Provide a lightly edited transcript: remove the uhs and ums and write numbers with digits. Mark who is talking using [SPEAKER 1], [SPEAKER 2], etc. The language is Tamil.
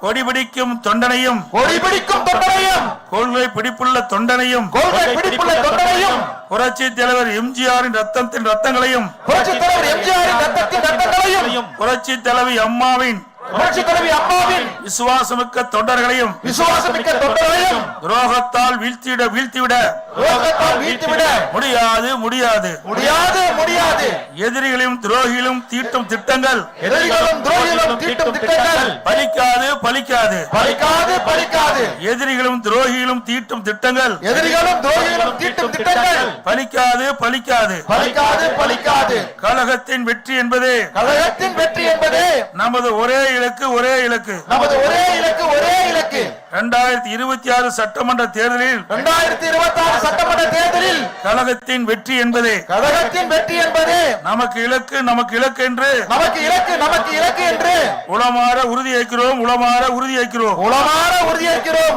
[SPEAKER 1] கொடிபிடிக்கும் தொண்டனையும்
[SPEAKER 2] கொள்கை பிடிப்புள்ள தொண்டனையும்
[SPEAKER 1] புரட்சி தலைவர் எம்ஜிஆரின் ரத்தங்களையும் புரட்சி தலைவி அம்மாவின் விசுவாசமிக்க தொண்டர்களையும் துரோகத்தால் வீழ்த்திவிட முடியாது. எதிரிகளையும் துரோகிகளும் தீட்டும் திட்டங்கள் பலிக்காது. எதிரிகளும் துரோகிகளும் தீட்டும் திட்டங்கள் பலிக்காது. கழகத்தின் வெற்றி என்பதே நமது ஒரே இலக்கு 2026 சட்டமன்ற தேர்தலில் கழகத்தின் வெற்றி என்பதே நமக்கு இலக்கு என்று உளமாற உறுதியேற்கிறோம்.